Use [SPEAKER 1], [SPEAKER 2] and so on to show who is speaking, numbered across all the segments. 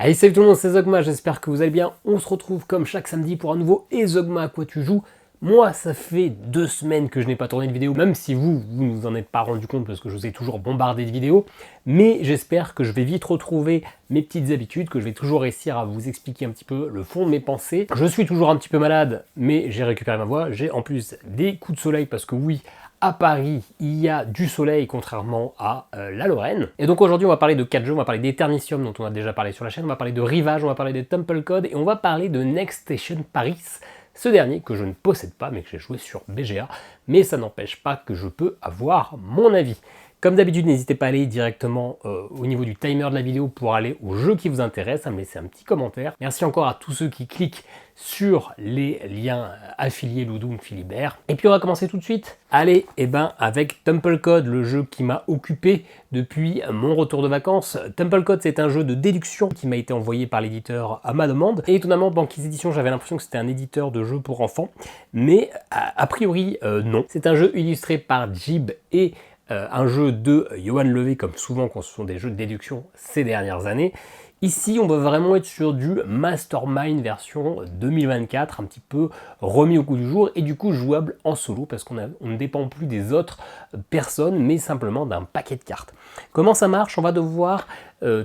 [SPEAKER 1] Allez, salut tout le monde, c'est Zogma, j'espère que vous allez bien. On se retrouve comme chaque samedi pour un nouveau Et Zogma, à quoi tu joues? Moi, ça fait 2 semaines que je n'ai pas tourné de vidéo, même si vous ne vous en êtes pas rendu compte parce que je vous ai toujours bombardé de vidéos. Mais j'espère que je vais vite retrouver mes petites habitudes, que je vais toujours réussir à vous expliquer un petit peu le fond de mes pensées. Je suis toujours un petit peu malade, mais j'ai récupéré ma voix. J'ai en plus des coups de soleil parce que oui, à Paris, il y a du soleil contrairement à la Lorraine. Et donc aujourd'hui, on va parler de 4 jeux, on va parler d'Eternicium dont on a déjà parlé sur la chaîne, on va parler de Rivage, on va parler de Temple Code et on va parler de Next Station Paris. Ce dernier que je ne possède pas mais que j'ai joué sur BGA, mais ça n'empêche pas que je peux avoir mon avis. Comme d'habitude, n'hésitez pas à aller directement au niveau du timer de la vidéo pour aller au jeu qui vous intéresse, à me laisser un petit commentaire. Merci encore à tous ceux qui cliquent sur les liens affiliés Ludum Philibert. Et puis on va commencer tout de suite. Allez, avec Temple Code, le jeu qui m'a occupé depuis mon retour de vacances. Temple Code, c'est un jeu de déduction qui m'a été envoyé par l'éditeur à ma demande. Et étonnamment, Banquise Edition, j'avais l'impression que c'était un éditeur de jeux pour enfants. Mais a priori, non. C'est un jeu illustré par Jib et un jeu de Johan Levé, comme souvent quand ce sont des jeux de déduction ces dernières années. Ici, on va vraiment être sur du Mastermind version 2024, un petit peu remis au goût du jour et du coup jouable en solo parce qu'on ne dépend plus des autres personnes, mais simplement d'un paquet de cartes. Comment ça marche? On va devoir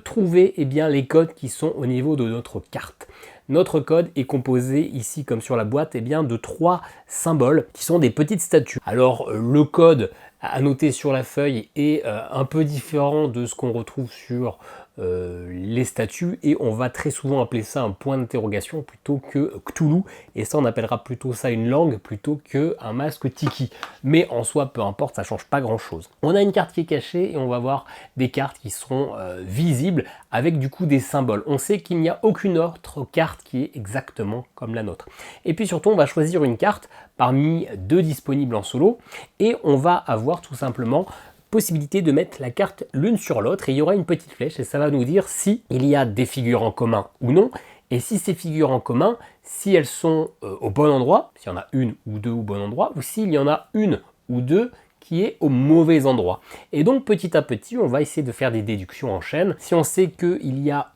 [SPEAKER 1] trouver les codes qui sont au niveau de notre carte. Notre code est composé ici, comme sur la boîte, de 3 symboles qui sont des petites statues. Alors, le code à noter sur la feuille est un peu différent de ce qu'on retrouve sur les statues et on va très souvent appeler ça un point d'interrogation plutôt que Cthulhu, et ça on appellera plutôt ça une langue plutôt qu'un masque Tiki. Mais en soi, peu importe, ça change pas grand chose. On a une carte qui est cachée et on va voir des cartes qui seront visibles avec du coup des symboles. On sait qu'il n'y a aucune autre carte qui est exactement comme la nôtre. Et puis surtout, on va choisir une carte parmi 2 disponibles en solo et on va avoir tout simplement possibilité de mettre la carte l'une sur l'autre et il y aura une petite flèche et ça va nous dire si il y a des figures en commun ou non, et si ces figures en commun, si elles sont au bon endroit, s'il y en a une ou 2 au bon endroit, ou s'il y en a une ou 2 qui est au mauvais endroit. Et donc petit à petit, on va essayer de faire des déductions en chaîne. Si on sait qu'il y a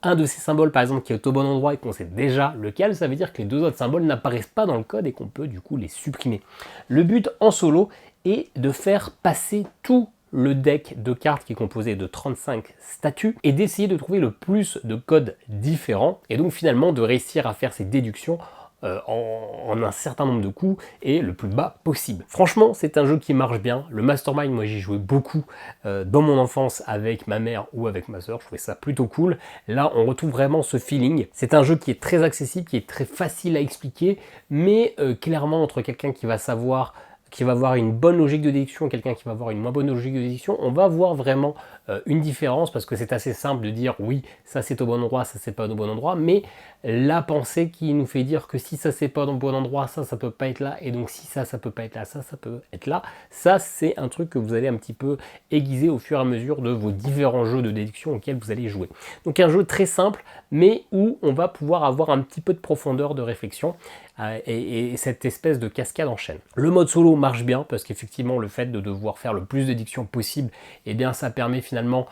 [SPEAKER 1] un de ces symboles par exemple qui est au bon endroit et qu'on sait déjà lequel, ça veut dire que les 2 autres symboles n'apparaissent pas dans le code et qu'on peut du coup les supprimer. Le but en solo est de faire passer tout le deck de cartes qui est composé de 35 statues et d'essayer de trouver le plus de codes différents et donc finalement de réussir à faire ces déductions en un certain nombre de coups et le plus bas possible. Franchement, c'est un jeu qui marche bien. Le Mastermind, moi j'y jouais beaucoup dans mon enfance avec ma mère ou avec ma soeur, je trouvais ça plutôt cool. Là, on retrouve vraiment ce feeling. C'est un jeu qui est très accessible, qui est très facile à expliquer, mais clairement entre quelqu'un qui va avoir une bonne logique de déduction et quelqu'un qui va avoir une moins bonne logique de déduction, on va voir vraiment une différence parce que c'est assez simple de dire oui, ça c'est au bon endroit, ça c'est pas au bon endroit, mais la pensée qui nous fait dire que si ça c'est pas au bon endroit, ça peut pas être là, et donc si ça peut pas être là, ça peut être là, ça c'est un truc que vous allez un petit peu aiguiser au fur et à mesure de vos différents jeux de déduction auxquels vous allez jouer. Donc un jeu très simple, mais où on va pouvoir avoir un petit peu de profondeur de réflexion et cette espèce de cascade en chaîne. Le mode solo marche bien parce qu'effectivement le fait de devoir faire le plus de déductions possible, ça permet finalement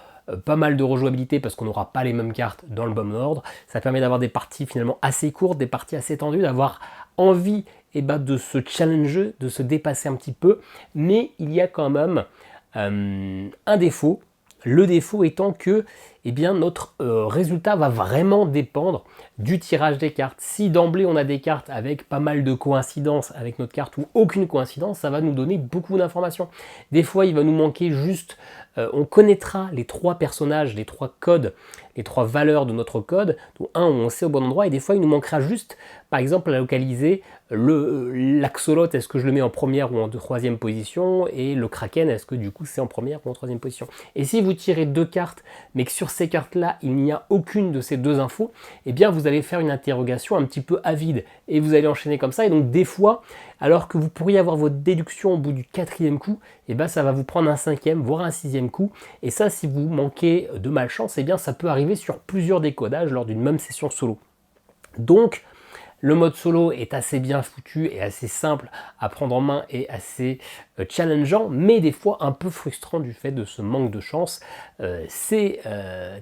[SPEAKER 1] pas mal de rejouabilité parce qu'on n'aura pas les mêmes cartes dans le bon ordre. Ça permet d'avoir des parties finalement assez courtes, des parties assez tendues, d'avoir envie de se challenger, de se dépasser un petit peu, mais il y a quand même un défaut. Le défaut étant que notre résultat va vraiment dépendre du tirage des cartes. Si d'emblée on a des cartes avec pas mal de coïncidences avec notre carte ou aucune coïncidence, ça va nous donner beaucoup d'informations. Des fois il va nous manquer juste, on connaîtra les 3 personnages, les 3 codes, les 3 valeurs de notre code, dont un où on sait au bon endroit, et des fois il nous manquera juste par exemple à localiser l'axolotl, est-ce que je le mets en première ou en 3e position, et le kraken, est-ce que du coup c'est en première ou en 3e position. Et si vous tirez 2 cartes mais que sur ces cartes-là, il n'y a aucune de ces 2 infos, vous allez faire une interrogation un petit peu avide et vous allez enchaîner comme ça. Et donc des fois, alors que vous pourriez avoir votre déduction au bout du 4e coup, ça va vous prendre un 5e, voire un 6e coup. Et ça, si vous manquez de malchance, ça peut arriver sur plusieurs décodages lors d'une même session solo. Donc, Le mode solo est assez bien foutu et assez simple à prendre en main et assez challengeant, mais des fois un peu frustrant du fait de ce manque de chance. C'est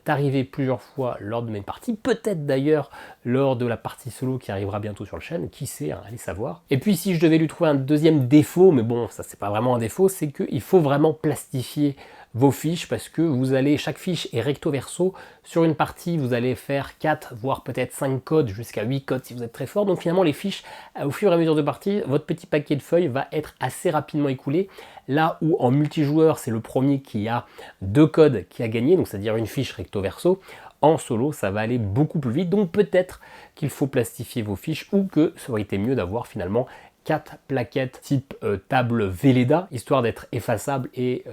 [SPEAKER 1] arrivé plusieurs fois lors de mes parties, peut-être d'ailleurs lors de la partie solo qui arrivera bientôt sur le chaîne, qui sait, hein, allez savoir. Et puis si je devais lui trouver un deuxième défaut, mais bon, ça c'est pas vraiment un défaut, c'est qu'il faut vraiment plastifier vos fiches parce que vous allez, chaque fiche est recto verso. Sur une partie, vous allez faire 4, voire peut-être 5 codes, jusqu'à 8 codes si vous êtes très fort. Donc finalement, les fiches, au fur et à mesure de partie, votre petit paquet de feuilles va être assez rapidement écoulé. Là où en multijoueur, c'est le premier qui a 2 codes qui a gagné, donc c'est-à-dire une fiche recto verso. En solo, ça va aller beaucoup plus vite, donc peut-être qu'il faut plastifier vos fiches ou que ça aurait été mieux d'avoir finalement 4 plaquettes type table Velleda, histoire d'être effaçable et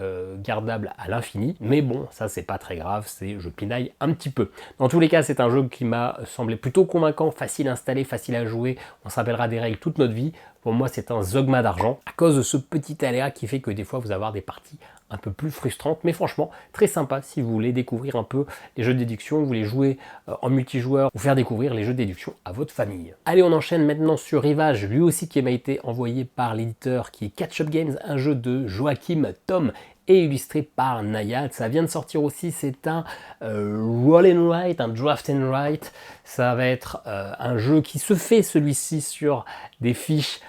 [SPEAKER 1] gardable à l'infini. Mais bon, ça c'est pas très grave, je pinaille un petit peu. Dans tous les cas, c'est un jeu qui m'a semblé plutôt convaincant, facile à installer, facile à jouer. On se rappellera des règles toute notre vie. Pour moi, c'est un Zogma d'argent, à cause de ce petit aléa qui fait que des fois, vous allez avoir des parties un peu plus frustrantes, mais franchement, très sympa si vous voulez découvrir un peu les jeux de déduction, vous voulez jouer en multijoueur, ou faire découvrir les jeux de déduction à votre famille. Allez, on enchaîne maintenant sur Rivage, lui aussi qui m'a été envoyé par l'éditeur qui est Catch Up Games, un jeu de Joachim Tom, et illustré par Nayad. Ça vient de sortir aussi, c'est un roll and write, un draft and write. Ça va être un jeu qui se fait celui-ci sur des fiches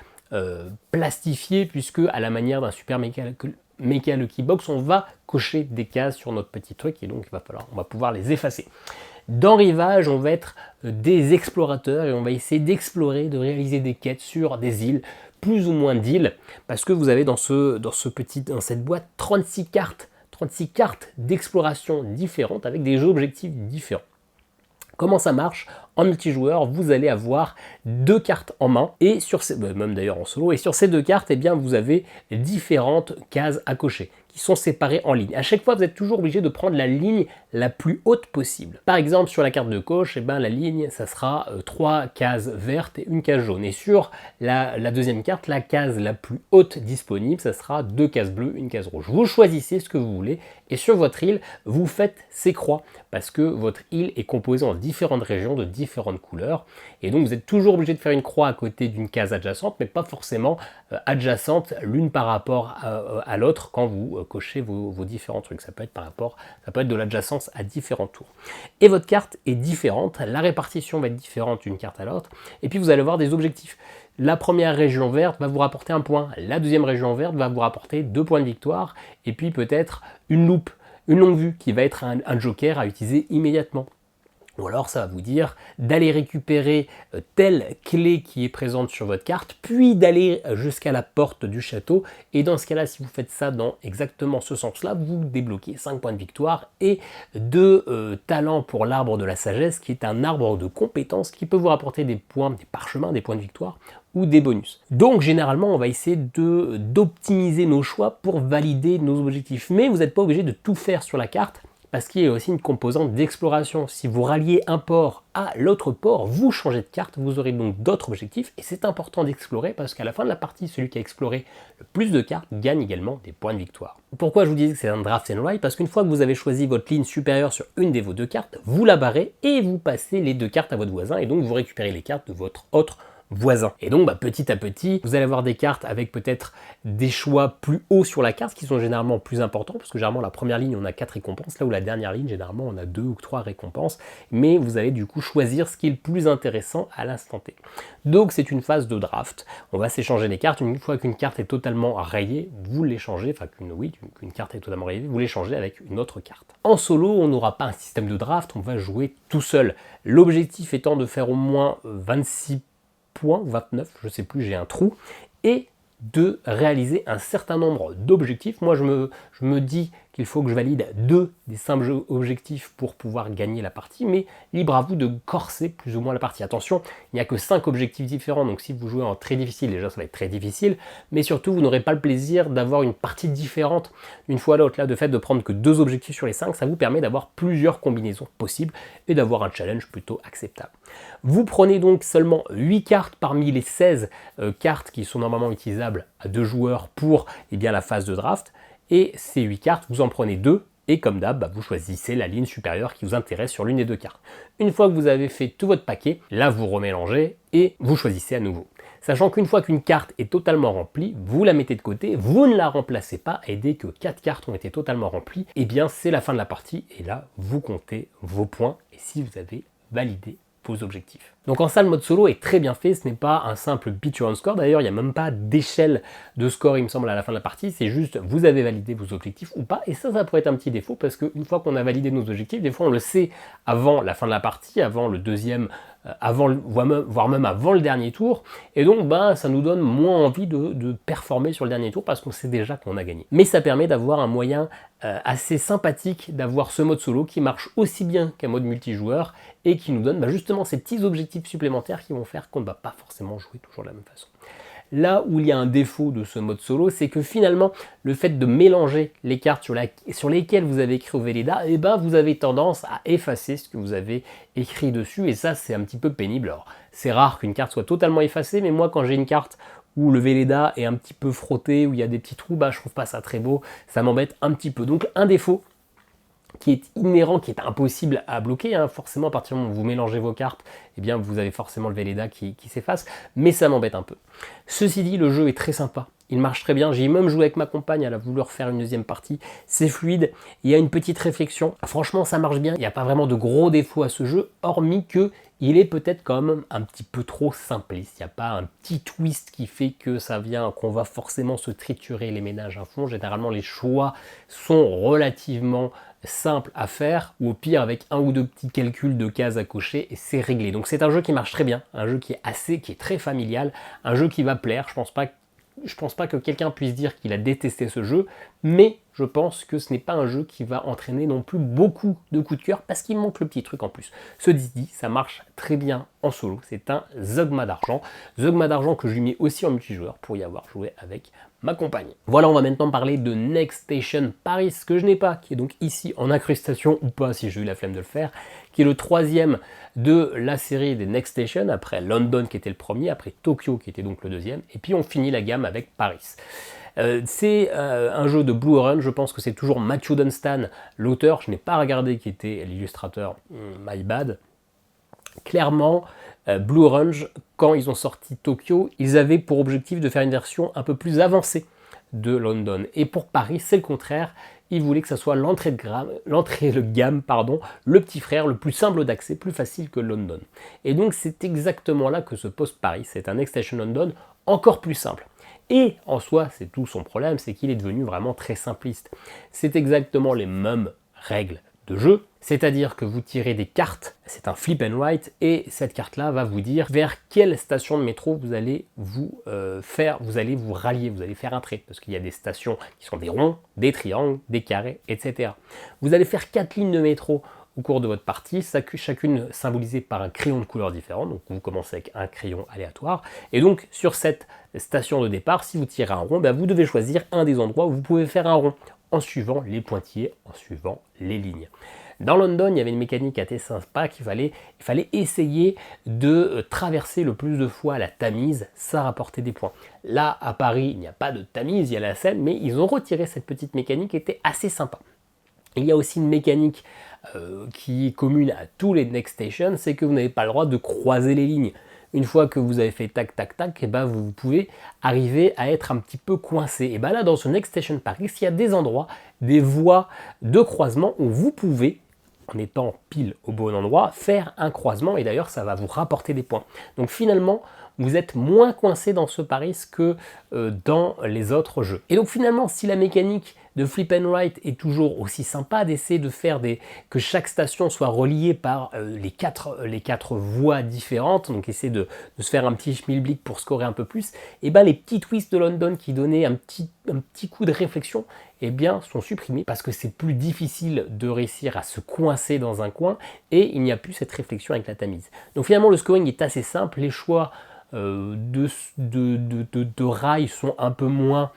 [SPEAKER 1] plastifiées, puisque à la manière d'un Super Mecha Lucky Box, on va cocher des cases sur notre petit truc et donc on va pouvoir les effacer. Dans Rivage, on va être des explorateurs et on va essayer d'explorer, de réaliser des quêtes sur des îles, plus ou moins d'îles, parce que vous avez dans cette boîte 36 cartes d'exploration différentes avec des objectifs différents. Comment ça marche? En multijoueur, vous allez avoir 2 cartes en main, et même d'ailleurs en solo, et sur ces 2 cartes, eh bien, vous avez différentes cases à cocher, qui sont séparées en lignes. À chaque fois, vous êtes toujours obligé de prendre la ligne la plus haute possible. Par exemple, sur la carte de coche, eh ben, la ligne, ça sera 3 cases vertes et une case jaune. Et sur la deuxième carte, la case la plus haute disponible, ça sera 2 cases bleues, une case rouge. Vous choisissez ce que vous voulez, et sur votre île, vous faites ces croix, parce que votre île est composée en différentes régions de différentes couleurs, et donc vous êtes toujours obligé de faire une croix à côté d'une case adjacente, mais pas forcément adjacente l'une par rapport à l'autre quand vous cochez vos différents trucs. Ça peut être de l'adjacence à différents tours. Et votre carte est différente, la répartition va être différente d'une carte à l'autre, et puis vous allez avoir des objectifs. La première région verte va vous rapporter 1 point, la deuxième région verte va vous rapporter 2 points de victoire, et puis peut-être une loupe, une longue vue qui va être un joker à utiliser immédiatement. Ou alors ça va vous dire d'aller récupérer telle clé qui est présente sur votre carte, puis d'aller jusqu'à la porte du château. Et dans ce cas-là, si vous faites ça dans exactement ce sens-là, vous débloquez 5 points de victoire et 2 talents pour l'arbre de la sagesse, qui est un arbre de compétences qui peut vous rapporter des points, des parchemins, des points de victoire ou des bonus. Donc généralement, on va essayer d'optimiser nos choix pour valider nos objectifs. Mais vous n'êtes pas obligé de tout faire sur la carte, parce qu'il y a aussi une composante d'exploration. Si vous ralliez un port à l'autre port, vous changez de carte, vous aurez donc d'autres objectifs, et c'est important d'explorer, parce qu'à la fin de la partie, celui qui a exploré le plus de cartes gagne également des points de victoire. Pourquoi je vous disais que c'est un draft and write? Parce qu'une fois que vous avez choisi votre ligne supérieure sur une de vos 2 cartes, vous la barrez et vous passez les 2 cartes à votre voisin, et donc vous récupérez les cartes de votre autre voisin. Et donc petit à petit, vous allez avoir des cartes avec peut-être des choix plus hauts sur la carte, qui sont généralement plus importants, parce que généralement la première ligne on a 4 récompenses, là où la dernière ligne généralement on a 2 ou 3 récompenses, mais vous allez du coup choisir ce qui est le plus intéressant à l'instant T. Donc c'est une phase de draft, on va s'échanger les cartes. Une fois qu'une carte est totalement rayée, vous l'échangez, enfin qu'une carte est totalement rayée, vous l'échangez avec une autre carte. En solo, on n'aura pas un système de draft, on va jouer tout seul. L'objectif étant de faire au moins 26 points, 29, je sais plus, j'ai un trou, et de réaliser un certain nombre d'objectifs. Moi, je me dis qu'il faut que je valide 2 des 5 objectifs pour pouvoir gagner la partie, mais libre à vous de corser plus ou moins la partie. Attention, il n'y a que 5 objectifs différents, donc si vous jouez en très difficile, déjà ça va être très difficile, mais surtout vous n'aurez pas le plaisir d'avoir une partie différente d'une fois à l'autre. Là, de fait de prendre que 2 objectifs sur les 5, ça vous permet d'avoir plusieurs combinaisons possibles et d'avoir un challenge plutôt acceptable. Vous prenez donc seulement 8 cartes parmi les 16 cartes qui sont normalement utilisables à 2 joueurs pour la phase de draft. Et ces 8 cartes, vous en prenez 2 Et comme d'hab, vous choisissez la ligne supérieure qui vous intéresse sur l'une des deux cartes. Une fois que vous avez fait tout votre paquet, là vous remélangez et vous choisissez à nouveau. Sachant qu'une fois qu'une carte est totalement remplie, vous la mettez de côté, vous ne la remplacez pas, et dès que 4 cartes ont été totalement remplies, eh bien c'est la fin de la partie, et là vous comptez vos points, et si vous avez validé vos objectifs. Donc en ça, le mode solo est très bien fait, ce n'est pas un simple beat your own score, d'ailleurs il n'y a même pas d'échelle de score il me semble à la fin de la partie, c'est juste vous avez validé vos objectifs ou pas, et ça pourrait être un petit défaut, parce qu'une fois qu'on a validé nos objectifs, des fois on le sait avant la fin de la partie, avant le deuxième, voire même avant le dernier tour, et donc ça nous donne moins envie de performer sur le dernier tour, parce qu'on sait déjà qu'on a gagné. Mais ça permet d'avoir un moyen assez sympathique d'avoir ce mode solo qui marche aussi bien qu'un mode multijoueur, et qui nous donne justement ces petits objectifs supplémentaires qui vont faire qu'on ne va pas forcément jouer toujours de la même façon. Là où il y a un défaut de ce mode solo, c'est que finalement, le fait de mélanger les cartes sur lesquelles vous avez écrit au Velleda, vous avez tendance à effacer ce que vous avez écrit dessus, et ça c'est un petit peu pénible. Alors, c'est rare qu'une carte soit totalement effacée, mais moi quand j'ai une carte où le Velleda est un petit peu frotté, où il y a des petits trous, je trouve pas ça très beau, ça m'embête un petit peu. Donc un défaut qui est inhérent, qui est impossible à bloquer, forcément à partir du moment où vous mélangez vos cartes, vous avez forcément le Velleda qui s'efface, mais ça m'embête un peu. Ceci dit, le jeu est très sympa, il marche très bien, j'ai même joué avec ma compagne, elle a voulu refaire une deuxième partie, c'est fluide, il y a une petite réflexion, franchement ça marche bien, il n'y a pas vraiment de gros défauts à ce jeu, hormis que il est peut-être quand même un petit peu trop simpliste, il n'y a pas un petit twist qui fait que qu'on va forcément se triturer les ménages à fond, généralement les choix sont relativement simple à faire, ou au pire avec un ou deux petits calculs de cases à cocher et c'est réglé. Donc c'est un jeu qui marche très bien, un jeu qui est très familial, un jeu qui va plaire. Je pense pas que quelqu'un puisse dire qu'il a détesté ce jeu, mais je pense que ce n'est pas un jeu qui va entraîner non plus beaucoup de coups de cœur parce qu'il manque le petit truc en plus. Ceci dit, ça marche très bien en solo, c'est un Zogma d'argent que je lui mets aussi en multijoueur pour y avoir joué avec ma compagne. Voilà, on va maintenant parler de Next Station Paris, que je n'ai pas, qui est donc ici en incrustation ou pas si j'ai eu la flemme de le faire, qui est le troisième de la série des Next Station, après London qui était le premier, après Tokyo qui était donc le deuxième, et puis on finit la gamme avec Paris. C'est un jeu de Blue Orange, je pense que c'est toujours Matthew Dunstan, l'auteur, je n'ai pas regardé qui était l'illustrateur, my bad. Clairement, Blue Orange, quand ils ont sorti Tokyo, ils avaient pour objectif de faire une version un peu plus avancée de London. Et pour Paris, c'est le contraire. Ils voulaient que ça soit l'entrée de gamme, le petit frère, le plus simple d'accès, plus facile que London. Et donc c'est exactement là que se pose Paris. C'est un Next Station London encore plus simple. Et en soi, c'est tout son problème, c'est qu'il est devenu vraiment très simpliste. C'est exactement les mêmes règles de jeu, c'est-à-dire que vous tirez des cartes, c'est un flip and write, et cette carte-là va vous dire vers quelle station de métro vous allez vous rallier, vous allez faire un trait, parce qu'il y a des stations qui sont des ronds, des triangles, des carrés, etc. Vous allez faire 4 lignes de métro au cours de votre partie, chacune symbolisée par un crayon de couleur différente, donc vous commencez avec un crayon aléatoire, et donc sur cette station de départ, si vous tirez un rond, vous devez choisir un des endroits où vous pouvez faire un rond, en suivant les pointillés, en suivant les lignes. Dans London, il y avait une mécanique assez sympa il fallait essayer de traverser le plus de fois la Tamise, ça rapportait des points. Là, à Paris, il n'y a pas de Tamise, il y a la Seine, mais ils ont retiré cette petite mécanique qui était assez sympa. Il y a aussi une mécanique qui est commune à tous les Next Station, c'est que vous n'avez pas le droit de croiser les lignes. Une fois que vous avez fait tac tac tac, vous pouvez arriver à être un petit peu coincé. Et là, dans ce Next Station Paris, il y a des endroits, des voies de croisement où vous pouvez, en étant pile au bon endroit, faire un croisement, et d'ailleurs ça va vous rapporter des points. Donc finalement, vous êtes moins coincé dans ce Paris que dans les autres jeux. Et donc finalement, si la mécanique de flip and write est toujours aussi sympa, d'essayer de faire que chaque station soit reliée par les quatre voies différentes, donc essayer de se faire un petit schmilblick pour scorer un peu plus, et les petits twists de London qui donnaient un petit coup de réflexion, sont supprimés parce que c'est plus difficile de réussir à se coincer dans un coin et il n'y a plus cette réflexion avec la Tamise. Donc finalement le scoring est assez simple, les choix de rails sont un peu moins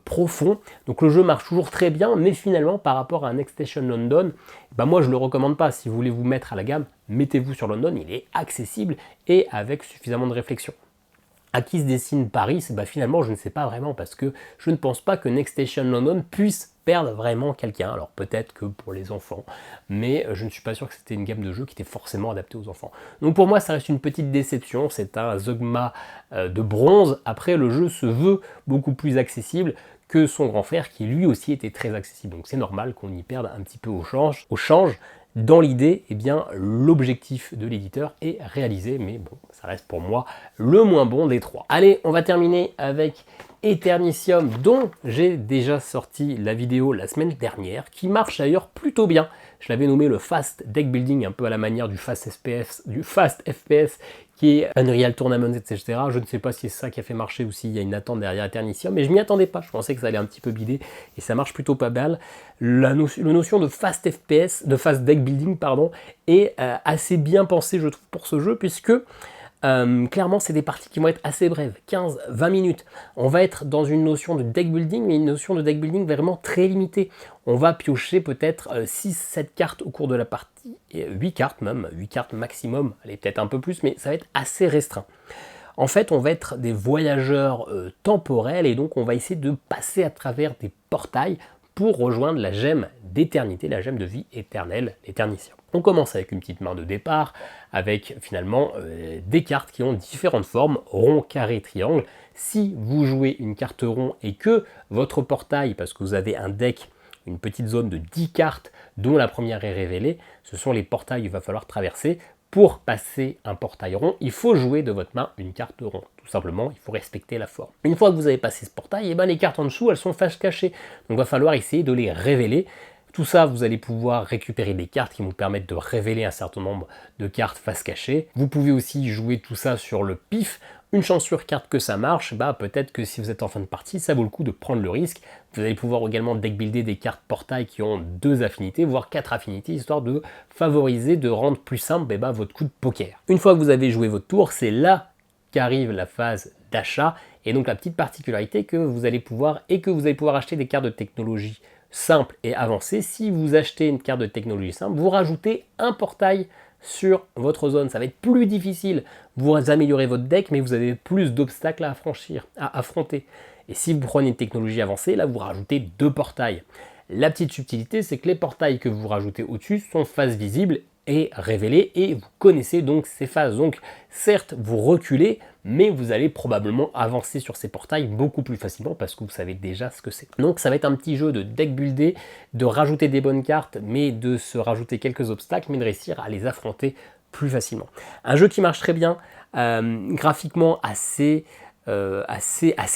[SPEAKER 1] profonds, donc le jeu marche toujours très bien, mais finalement par rapport à un Next Station London, moi je le recommande pas. Si vous voulez vous mettre à la gamme, mettez-vous sur London, il est accessible et avec suffisamment de réflexion. À qui se dessine Paris, finalement je ne sais pas vraiment, parce que je ne pense pas que Next Station London puisse perdre vraiment quelqu'un. Alors peut-être que pour les enfants, mais je ne suis pas sûr que c'était une gamme de jeux qui était forcément adaptée aux enfants. Donc pour moi, ça reste une petite déception. C'est un Zeugma de bronze. Après, le jeu se veut beaucoup plus accessible que son grand frère qui lui aussi était très accessible. Donc c'est normal qu'on y perde un petit peu au change. Dans l'idée, eh bien, l'objectif de l'éditeur est réalisé, mais bon, ça reste pour moi le moins bon des trois. Allez, on va terminer avec Eternicium, dont j'ai déjà sorti la vidéo la semaine dernière, qui marche d'ailleurs plutôt bien. Je l'avais nommé le Fast Deck Building, un peu à la manière du Fast FPS, qui est Unreal Tournament, etc. Je ne sais pas si c'est ça qui a fait marcher ou s'il y a une attente derrière Eternicium, mais je m'y attendais pas. Je pensais que ça allait un petit peu bider et ça marche plutôt pas mal. La notion de Fast FPS, de Fast Deck Building, pardon, est assez bien pensée, je trouve, pour ce jeu, puisque clairement, c'est des parties qui vont être assez brèves, 15-20 minutes. On va être dans une notion de deck building, mais une notion de deck building vraiment très limitée. On va piocher peut-être 6-7 cartes au cours de la partie, et 8 cartes même, 8 cartes maximum, allez peut-être un peu plus, mais ça va être assez restreint. En fait, on va être des voyageurs temporels, et donc on va essayer de passer à travers des portails pour rejoindre la gemme d'éternité, la gemme de vie éternelle, l'éternicium. On commence avec une petite main de départ, avec finalement des cartes qui ont différentes formes, rond, carré, triangle. Si vous jouez une carte rond et que votre portail, parce que vous avez un deck, une petite zone de 10 cartes, dont la première est révélée, ce sont les portails qu'il va falloir traverser. Pour passer un portail rond, il faut jouer de votre main une carte rond. Tout simplement, il faut respecter la forme. Une fois que vous avez passé ce portail, et les cartes en dessous, elles sont face cachée. Donc il va falloir essayer de les révéler. Tout ça, vous allez pouvoir récupérer des cartes qui vont permettre de révéler un certain nombre de cartes face cachée. Vous pouvez aussi jouer tout ça sur le pif. Une chance sur carte que ça marche, peut-être que si vous êtes en fin de partie, ça vaut le coup de prendre le risque. Vous allez pouvoir également deck builder des cartes portail qui ont 2 affinités, voire 4 affinités, histoire de favoriser, de rendre plus simple votre coup de poker. Une fois que vous avez joué votre tour, c'est là qu'arrive la phase d'achat, et donc la petite particularité que vous allez pouvoir acheter des cartes de technologie simple et avancée. Si vous achetez une carte de technologie simple, vous rajoutez un portail sur votre zone. Ça va être plus difficile. Vous améliorez votre deck, mais vous avez plus d'obstacles à affronter. Et si vous prenez une technologie avancée, là, vous rajoutez 2 portails. La petite subtilité, c'est que les portails que vous rajoutez au-dessus sont face visible et révélés, et vous connaissez donc ces phases. Donc, certes, vous reculez, mais vous allez probablement avancer sur ces portails beaucoup plus facilement parce que vous savez déjà ce que c'est. Donc ça va être un petit jeu de deck builder, de rajouter des bonnes cartes, mais de se rajouter quelques obstacles, mais de réussir à les affronter plus facilement. Un jeu qui marche très bien, graphiquement assez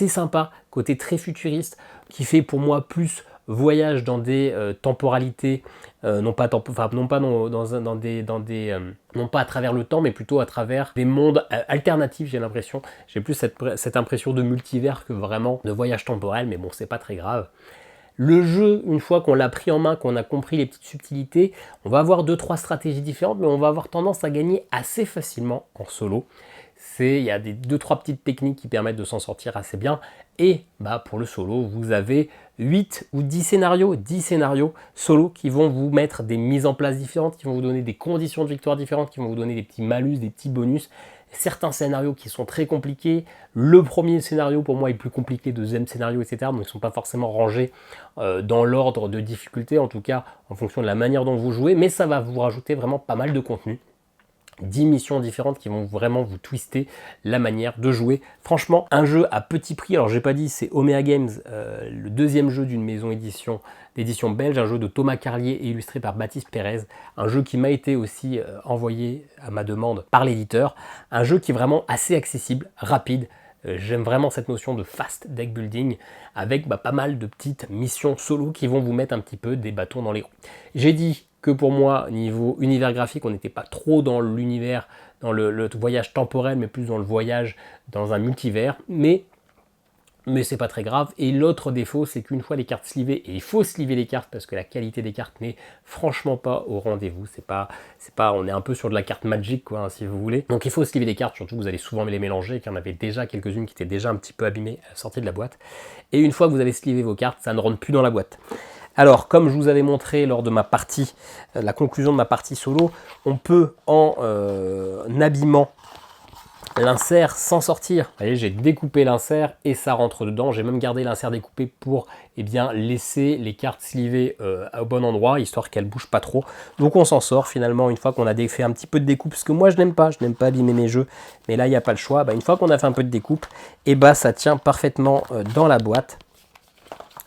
[SPEAKER 1] sympa, côté très futuriste, qui fait pour moi plus voyage dans des temporalités, non pas à travers le temps, mais plutôt à travers des mondes alternatifs, j'ai l'impression. J'ai plus cette impression de multivers que vraiment de voyage temporel, mais bon, c'est pas très grave. Le jeu, une fois qu'on l'a pris en main, qu'on a compris les petites subtilités, on va avoir 2-3 stratégies différentes, mais on va avoir tendance à gagner assez facilement en solo. Il y a 2-3 petites techniques qui permettent de s'en sortir assez bien. Et pour le solo, vous avez 8 ou 10 scénarios solo qui vont vous mettre des mises en place différentes, qui vont vous donner des conditions de victoire différentes, qui vont vous donner des petits malus, des petits bonus. Certains scénarios qui sont très compliqués. Le premier scénario pour moi est plus compliqué, deuxième scénario, etc. Donc ils ne sont pas forcément rangés dans l'ordre de difficulté, en tout cas en fonction de la manière dont vous jouez, mais ça va vous rajouter vraiment pas mal de contenu. 10 missions différentes qui vont vraiment vous twister la manière de jouer. Franchement, un jeu à petit prix, alors j'ai pas dit, c'est Omea Games, le deuxième jeu d'une maison d'édition belge, un jeu de Thomas Carlier et illustré par Baptiste Pérez, un jeu qui m'a été aussi envoyé à ma demande par l'éditeur, un jeu qui est vraiment assez accessible, rapide. J'aime vraiment cette notion de fast deck building avec pas mal de petites missions solo qui vont vous mettre un petit peu des bâtons dans les roues. J'ai dit que pour moi, niveau univers graphique, on n'était pas trop dans l'univers, dans le voyage temporel, mais plus dans le voyage dans un multivers, mais c'est pas très grave. Et l'autre défaut, c'est qu'une fois les cartes slivées, et il faut sliver les cartes parce que la qualité des cartes n'est franchement pas au rendez-vous. On est un peu sur de la carte Magic, quoi, si vous voulez. Donc il faut sliver les cartes, surtout que vous allez souvent les mélanger, qu'il y en avait déjà quelques-unes qui étaient déjà un petit peu abîmées à la sortie de la boîte. Et une fois que vous avez slivé vos cartes, ça ne rentre plus dans la boîte. Alors, comme je vous avais montré lors de ma partie, la conclusion de ma partie solo, on peut en abîmant l'insert sans sortir. Vous voyez, j'ai découpé l'insert et ça rentre dedans. J'ai même gardé l'insert découpé pour laisser les cartes slivées au bon endroit, histoire qu'elles ne bougent pas trop. Donc on s'en sort finalement une fois qu'on a fait un petit peu de découpe, parce que moi je n'aime pas abîmer mes jeux, mais là il n'y a pas le choix. Une fois qu'on a fait un peu de découpe, et ça tient parfaitement dans la boîte.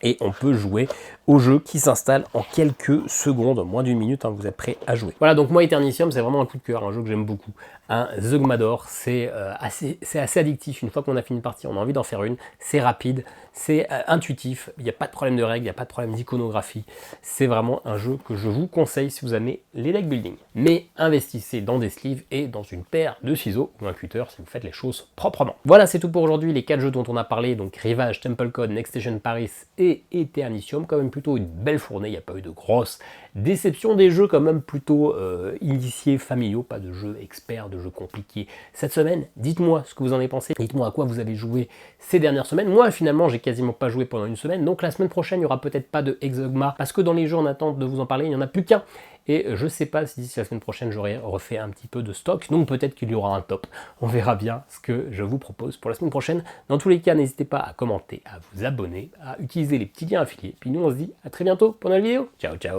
[SPEAKER 1] Et on peut jouer au jeu qui s'installe en quelques secondes, moins d'une minute, vous êtes prêt à jouer. Voilà, donc moi Eternicium, c'est vraiment un coup de cœur, un jeu que j'aime beaucoup. Un Zogmador, c'est assez addictif. Une fois qu'on a fini une partie, on a envie d'en faire une. C'est rapide, c'est intuitif, il n'y a pas de problème de règles, il n'y a pas de problème d'iconographie. C'est vraiment un jeu que je vous conseille si vous aimez les deck building. Mais investissez dans des sleeves et dans une paire de ciseaux ou un cutter si vous faites les choses proprement. Voilà, c'est tout pour aujourd'hui. Les 4 jeux dont on a parlé, donc Rivage, Temple Code, Next Station Paris et Eternicium, quand même plutôt une belle fournée, il n'y a pas eu de grosses déceptions, des jeux quand même plutôt initiés, familiaux, pas de jeux experts, de jeux compliqués. Cette semaine, dites-moi ce que vous en avez pensé, dites-moi à quoi vous avez joué ces dernières semaines. Moi finalement j'ai quasiment pas joué pendant une semaine, donc la semaine prochaine il n'y aura peut-être pas de Exogma, parce que dans les jeux en attente de vous en parler, il n'y en a plus qu'un. Et je ne sais pas si d'ici la semaine prochaine j'aurai refait un petit peu de stock, donc peut-être qu'il y aura un top. On verra bien ce que je vous propose pour la semaine prochaine. Dans tous les cas, n'hésitez pas à commenter, à vous abonner, à utiliser les petits liens affiliés. Puis nous on se dit à très bientôt pour une nouvelle vidéo. Ciao ciao.